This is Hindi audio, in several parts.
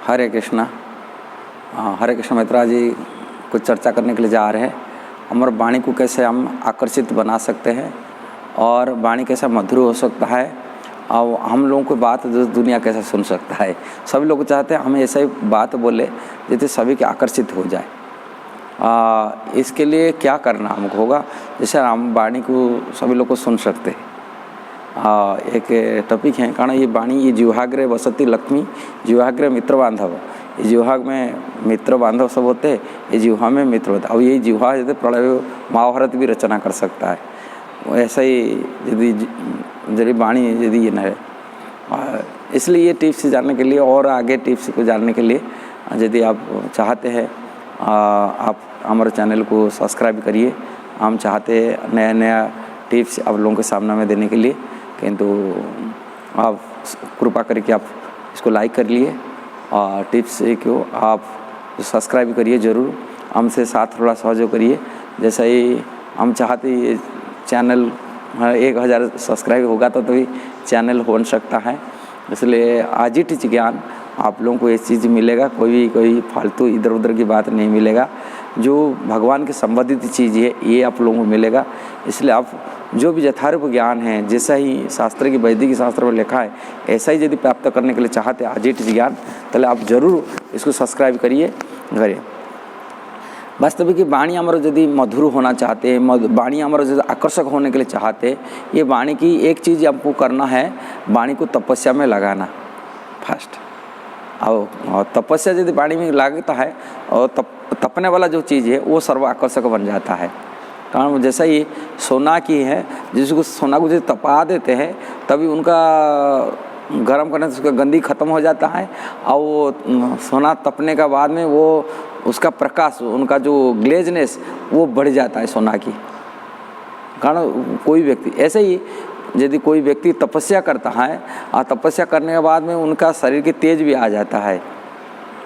हरे कृष्णा। हरे कृष्ण मित्रा जी, कुछ चर्चा करने के लिए जा रहे हैं। हमारे वाणी को कैसे हम आकर्षित बना सकते हैं और वाणी कैसा मधुर हो सकता है और हम लोगों को बात दुनिया कैसे सुन सकता है। सभी लोग चाहते हैं हमें ऐसा ही बात बोले जिससे सभी के आकर्षित हो जाए। इसके लिए क्या करना हमको होगा, जैसे हम वाणी को सभी लोग को सुन सकते हैं। एक टॉपिक है, कारण ये वाणी ये जिह्वाग्रे वसति लक्ष्मी, जिह्वाग्रे मित्र बांधव। ये जिह्वा में मित्र बांधव सब होते हैं, ये जिह्वा में मित्र होता है। और ये जिह्वा जैसे प्रलय महाभारत भी रचना कर सकता है। ऐसा ही यदि वाणी यदि ये न है, इसलिए ये टिप्स जानने के लिए और आगे टिप्स को जानने के लिए यदि आप चाहते हैं आप हमारे चैनल को सब्सक्राइब करिए। हम चाहते हैं नया नया टिप्स आप लोगों के सामने में देने के लिए, किंतु आप कृपा करके आप इसको लाइक कर लिए और टिप्स को आप सब्सक्राइब करिए ज़रूर। हमसे साथ थोड़ा सहयोग करिए। जैसा ही हम चाहते ये चैनल 1000 सब्सक्राइब होगा तो तभी चैनल हो सकता है। इसलिए आज ही टिच ज्ञान आप लोगों को ये चीज़ मिलेगा, कोई फालतू इधर उधर की बात नहीं मिलेगा। जो भगवान के संबंधित चीज़ है ये आप लोगों को मिलेगा। इसलिए आप जो भी यथार्थ ज्ञान है, जैसा ही शास्त्र की वैदिक शास्त्र में लिखा है ऐसा ही यदि प्राप्त करने के लिए चाहते हैं आज ही टिच ज्ञान, तो आप ज़रूर इसको सब्सक्राइब करिए। वास्तविक वाणी हमारा यदि मधुर होना चाहते हैं, वाणी हमारा यदि आकर्षक होने के लिए चाहते हैं, ये वाणी की एक चीज़ आपको करना है, वाणी को तपस्या में लगाना फर्स्ट। और तपस्या यदि वाणी में लगता है और तपने वाला जो चीज़ है वो सर्व आकर्षक बन जाता है। कारण जैसा ये सोना की है, जिसको सोना को जैसे तपा देते हैं तभी उनका गर्म करने से उसका गंदी ख़त्म हो जाता है और वो सोना तपने का बाद में वो उसका प्रकाश, उनका जो ग्लेजनेस वो बढ़ जाता है सोना की। कारण कोई व्यक्ति ऐसे ही यदि कोई व्यक्ति तपस्या करता है और तपस्या करने के बाद में उनका शरीर की तेज भी आ जाता है,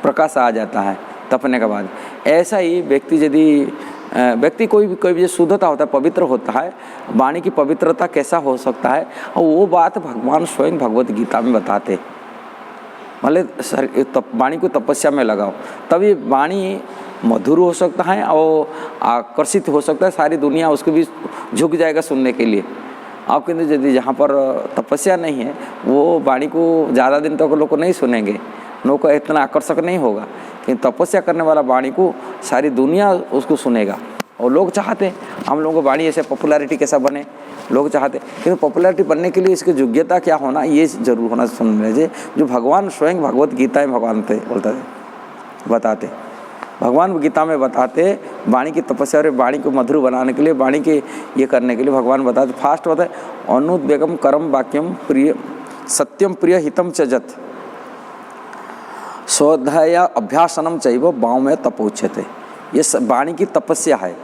प्रकाश आ जाता है तपने के बाद। ऐसा ही व्यक्ति कोई भी शुद्धता होता है, पवित्र होता है। वाणी की पवित्रता कैसा हो सकता है और वो बात भगवान स्वयं भगवत गीता में बताते। मतलब वाणी को तपस्या में लगाओ तभी वाणी मधुर हो सकता है और आकर्षित हो सकता है। सारी दुनिया उसको भी झुक जाएगा सुनने के लिए। आप कहते यदि जहाँ पर तपस्या नहीं है वो वाणी को ज़्यादा दिन तक लोग को नहीं सुनेंगे, लोगों को इतना आकर्षक नहीं होगा। लेकिन तपस्या करने वाला वाणी को सारी दुनिया उसको सुनेगा। और लोग चाहते हैं हम लोगों को वाणी ऐसे पॉपुलैरिटी कैसा बने, लोग चाहते हैं। क्योंकि पॉपुलैरिटी बनने के लिए इसकी योग्यता क्या होना ये जरूर होना सुनने से, जो भगवान स्वयं भगवत गीता में भगवान थे बताते, भगवान गीता में बताते वाणी की तपस्या और वाणी को मधुर बनाने के लिए, वाणी के ये करने के लिए भगवान बताते। फास्ट बताए अनुद्वेगम करम वाक्यम प्रिय सत्यम प्रिय हितम चजत स्वाध्याय अभ्यासनम चैव बाँव में तपोच्यते। ये वाणी की तपस्या है,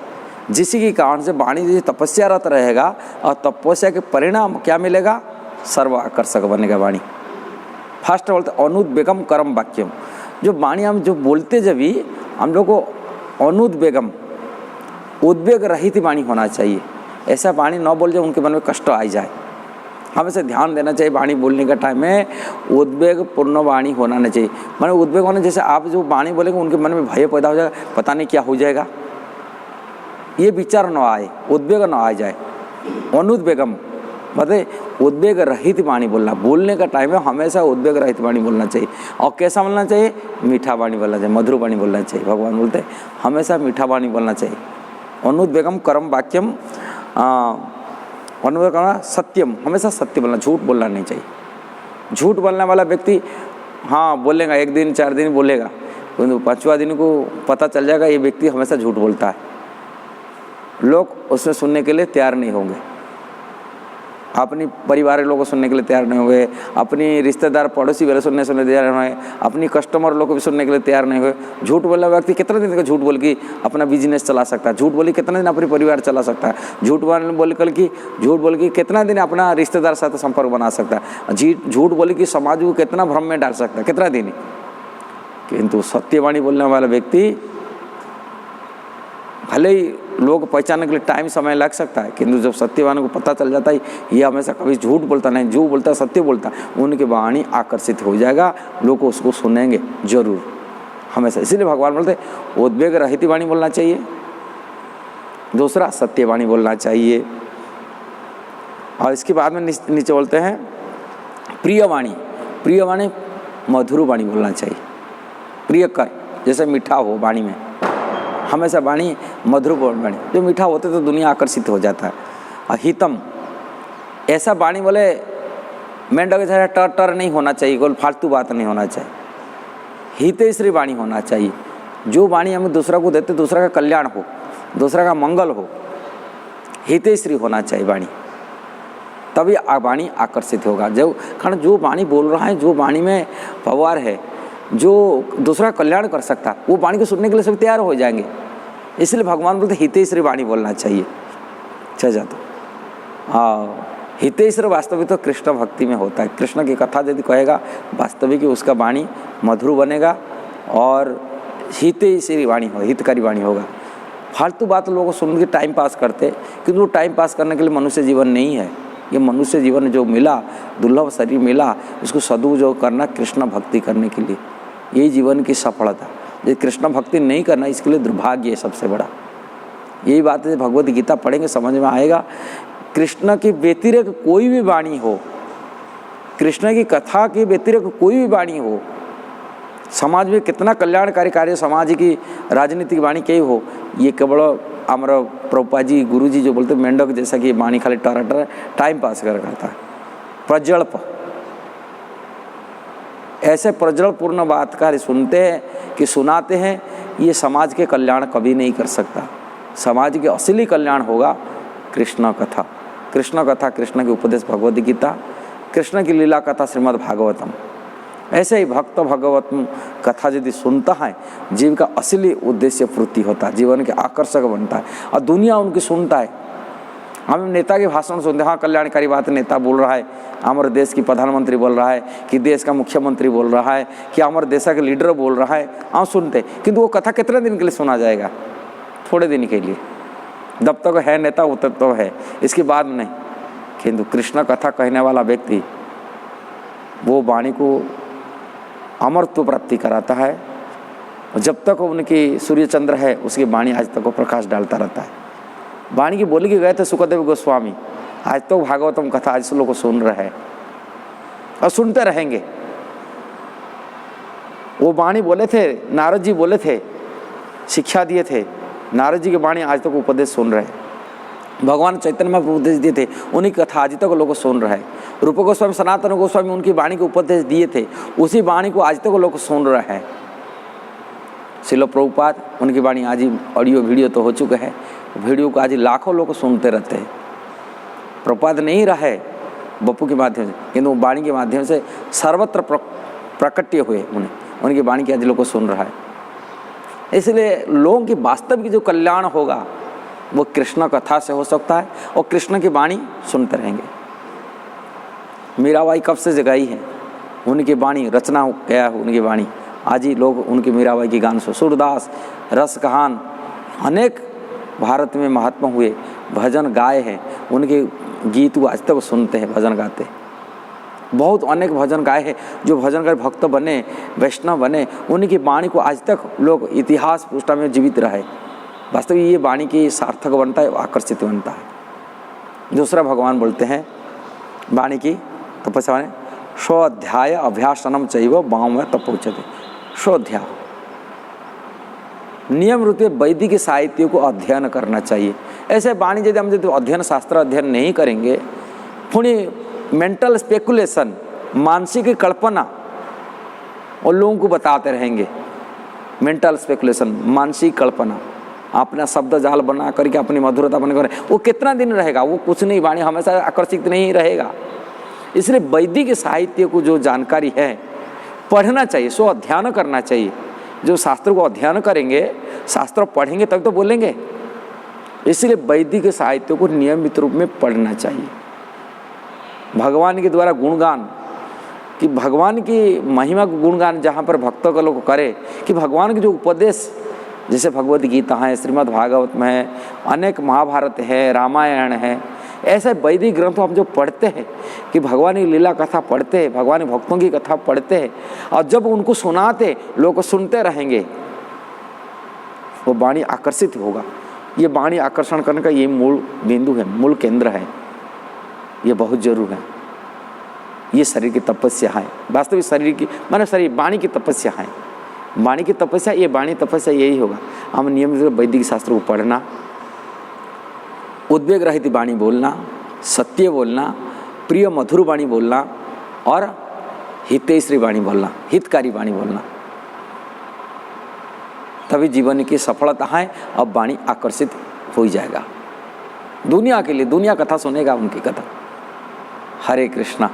जिसी के कारण से वाणी जो तपस्यारत रहेगा और तपस्या के परिणाम क्या मिलेगा, सर्व आकर्षक बनेगा वाणी। फर्स्ट बोलते अनुद्वेगम करम वाक्यम, जो वाणी हम जो बोलते जब भी हम लोग को अनुद्वेगम उद्वेग रहित वाणी होना चाहिए। ऐसा वाणी न बोल जाए उनके मन में कष्ट आ जाए। हमें से ध्यान देना चाहिए वाणी बोलने का टाइम में उद्वेग पूर्ण वाणी होना नहीं चाहिए। माने उद्वेग होने जैसे आप जो वाणी बोलेंगे उनके मन में भय पैदा हो जाएगा, पता नहीं क्या हो जाएगा, ये विचार न आए, उद्वेग न आ जाए। अनुद्वेगम मतलब उद्वेग रहित वाणी बोलना, बोलने का टाइम में हमेशा उद्वेग रहित वाणी बोलना चाहिए। और कैसा बोलना चाहिए, मीठा वाणी बोलना चाहिए, मधुर वाणी बोलना चाहिए। भगवान बोलते हैं हमेशा मीठा वाणी बोलना चाहिए। अनुद्वेगम करम वाक्यम अनुद्वेग करना सत्यम, हमेशा सत्य बोलना, झूठ बोलना नहीं चाहिए। झूठ बोलने वाला व्यक्ति हाँ बोलेगा, 1 दिन 4 दिन बोलेगा, किंतु 5वां दिन को पता चल जाएगा ये व्यक्ति हमेशा झूठ बोलता है। लोग उसमें सुनने के लिए तैयार नहीं होंगे, अपनी परिवार के लोगों को सुनने के लिए तैयार नहीं होंगे, अपनी रिश्तेदार पड़ोसी वाले सुनने तैयार नहीं होंगे, अपनी कस्टमर लोग भी सुनने के लिए तैयार नहीं हुए। झूठ बोलने व्यक्ति कितना दिन तक झूठ बोल के अपना बिजनेस चला सकता है, झूठ बोल के कितना दिन अपनी परिवार चला सकता है, झूठ बोल के कितना दिन अपना रिश्तेदार साथ संपर्क बना सकता है, झूठ बोल के समाज को कितना भ्रम में डाल सकता है, कितना दिन। किंतु सत्यवाणी बोलने वाला व्यक्ति भले ही लोग पहचानने के लिए टाइम समय लग सकता है, किंतु जब सत्यवान को पता चल जाता है ये हमेशा कभी झूठ बोलता नहीं, झूठ बोलता सत्य बोलता, उनकी वाणी आकर्षित हो जाएगा, लोग उसको सुनेंगे जरूर हमेशा। इसीलिए भगवान बोलते उद्वेग रहित वाणी बोलना चाहिए, दूसरा सत्यवाणी बोलना चाहिए। और इसके बाद में नीचे बोलते हैं प्रिय वाणी। प्रिय वाणी मधुर वाणी बोलना चाहिए, प्रिय कर, जैसे मीठा हो वाणी में, हमेशा वाणी मधुर वाणी, जो मीठा होते तो दुनिया आकर्षित हो जाता है। और हितम, ऐसा वाणी बोले मेंढक जैसा टर टर नहीं होना चाहिए, कोई फालतू बात नहीं होना चाहिए, हितैषी वाणी होना चाहिए। जो वाणी हमें दूसरा को देते दूसरा का कल्याण हो, दूसरा का मंगल हो, हितैषी होना चाहिए वाणी, तभी वाणी आकर्षित होगा। कारण जो वाणी बोल रहा है, जो वाणी में पवार है, जो दूसरा कल्याण कर सकता है, वो वाणी को सुनने के लिए सब तैयार हो जाएंगे। इसलिए भगवान बोलते हितैषी वाणी बोलना चाहिए। अच्छा जाता हाँ, हितैषी वास्तविक तो कृष्ण भक्ति में होता है। कृष्ण की कथा यदि कहेगा वास्तविक उसका वाणी मधुर बनेगा और हितैषी वाणी हो, हितकारी वाणी होगा। फालतू बात लोगों को सुन के टाइम पास करते, क्योंकि वो टाइम पास करने के लिए मनुष्य जीवन नहीं है। ये मनुष्य जीवन जो मिला, दुर्लभ शरीर मिला, इसको सदुपयोग करना कृष्ण भक्ति करने के लिए, यही जीवन की सफलता। ये कृष्ण भक्ति नहीं करना इसके लिए दुर्भाग्य है सबसे बड़ा। यही बात है, भगवद गीता पढ़ेंगे समझ में आएगा। कृष्ण की व्यतिरेक कोई भी वाणी हो, कृष्ण की कथा की व्यतिरेक कोई भी वाणी हो, समाज में कितना कल्याणकारी कार्य, समाज की राजनीतिक वाणी कई हो, ये केवल हमारा प्रभुपाद जी गुरु जी जो बोलते मेंढक जैसा कि वाणी खाली टराटर टाइम पास करता है, प्रज्वल्प, ऐसे प्रज्वलपूर्ण बात कार्य सुनते हैं कि सुनाते हैं, ये समाज के कल्याण कभी नहीं कर सकता। समाज के असली कल्याण होगा कृष्ण कथा। कृष्ण कथा, कृष्ण के उपदेश भगवद गीता, कृष्ण की लीला कथा श्रीमद् भागवतम। ऐसे ही भक्त भगवत कथा यदि सुनता है, जीव का असली उद्देश्य पूर्ति होता है, जीवन के आकर्षक बनता है और दुनिया उनकी सुनता है। हम नेता के भाषण सुनते हैं, हाँ कल्याणकारी बात नेता बोल रहा है, हमारे देश की प्रधानमंत्री बोल रहा है, कि देश का मुख्यमंत्री बोल रहा है, कि हमारे देश का लीडर बोल रहा है, हम सुनते, किंतु वो कथा कितने दिन के लिए सुना जाएगा? थोड़े दिन के लिए, जब तक है नेता उतर तो है, इसके बाद नहीं। किंतु कृष्ण कथा कहने वाला व्यक्ति वो वाणी को अमरत्व प्राप्ति कराता है। जब तक उनकी सूर्य चंद्र है उसकी वाणी आज तक वो प्रकाश डालता रहता है। वाणी की बोली के गए थे सुखदेव गोस्वामी, आज तो भागवतम कथा आज लोग सुन रहे हैं और सुनते रहेंगे। वो वाणी बोले थे, नारद जी बोले थे, शिक्षा दिए थे, नारद जी की वाणी आज तक उपदेश सुन रहे हैं। भगवान चैतन्य में उपदेश दिए थे, उन्हीं कथा आज तक लोग सुन रहे हैं। रूप गोस्वामी, सनातन गोस्वामी उनकी वाणी को उपदेश दिए थे, उसी वाणी को आज तक लोग सुन रहे हैं। श्रील प्रभुपाद उनकी वाणी आज ही ऑडियो वीडियो तो हो चुके हैं, वीडियो को आज लाखों लोग सुनते रहते हैं। प्रभुपाद नहीं रहे बप्पू के माध्यम से, किंतु वाणी के माध्यम से सर्वत्र प्रकट्य हुए, उनकी वाणी के आज लोग को सुन रहा है। इसलिए लोगों की वास्तविक जो कल्याण होगा वो कृष्ण कथा से हो सकता है और कृष्ण की वाणी सुनते रहेंगे। मीराबाई कब से जगाई है, उनकी वाणी रचना गया है, उनकी वाणी आज ही लोग उनकी मीराबाई की गान सूरदास, रस कहान, अनेक भारत में महात्मा हुए, भजन गाए हैं, उनके गीत को आज तक सुनते हैं, भजन गाते। बहुत अनेक भजन गाए हैं, जो भजनकार भक्त बने, वैष्णव बने, उनकी वाणी को आज तक लोग इतिहास पुष्टा में जीवित रहे। वास्तव ये वाणी की सार्थक बनता है, आकर्षित बनता है। दूसरा भगवान बोलते हैं वाणी की तपस्या में स्वाध्याय अभ्यासनम चैव बाम में तपोचते। स्वाध्याय नियम रूप में वैदिक साहित्य को अध्ययन करना चाहिए। ऐसे वाणी यदि हम अध्ययन शास्त्र अध्ययन नहीं करेंगे, पुणी मेंटल स्पेकुलेशन, मानसिक कल्पना और लोगों को बताते रहेंगे। मेंटल स्पेकुलेशन, मानसिक कल्पना, अपना शब्द जाल बना करके अपनी मधुरता बना कर, वो कितना दिन रहेगा? वो कुछ नहीं, वाणी हमेशा आकर्षित नहीं रहेगा। इसलिए वैदिक साहित्य को जो जानकारी है पढ़ना चाहिए, सो अध्ययन करना चाहिए। जो शास्त्र को अध्ययन करेंगे, शास्त्र पढ़ेंगे तब तो बोलेंगे। इसलिए वैदिक साहित्य को नियमित रूप में पढ़ना चाहिए। भगवान के द्वारा गुणगान, कि भगवान की महिमा को गुणगान जहाँ पर भक्तों का लोग करे, कि भगवान के जो उपदेश जैसे भगवद गीता है, श्रीमद् भागवत में है, अनेक महाभारत है, रामायण है, ऐसे वैदिक ग्रंथों हम जो पढ़ते हैं कि भगवान की लीला कथा पढ़ते हैं, भगवान के भक्तों की कथा पढ़ते हैं, और जब उनको सुनाते लोग सुनते रहेंगे, वो वाणी आकर्षित होगा। ये वाणी आकर्षण करने का ये मूल बिंदु है, मूल केंद्र है, ये बहुत जरूर है। ये शरीर की तपस्या है, वास्तविक शरीर की माने शरीर वाणी की तपस्या है। वाणी की तपस्या, ये वाणी तपस्या यही होगा, हम नियमित वैदिक शास्त्र को पढ़ना, उद्वेग रहित वाणी बोलना, सत्य बोलना, प्रिय मधुर वाणी बोलना और हितैषी वाणी बोलना, हितकारी वाणी बोलना, तभी जीवन की सफलता है। अब वाणी आकर्षित हो जाएगा दुनिया के लिए, दुनिया कथा सुनेगा उनकी कथा। हरे कृष्णा।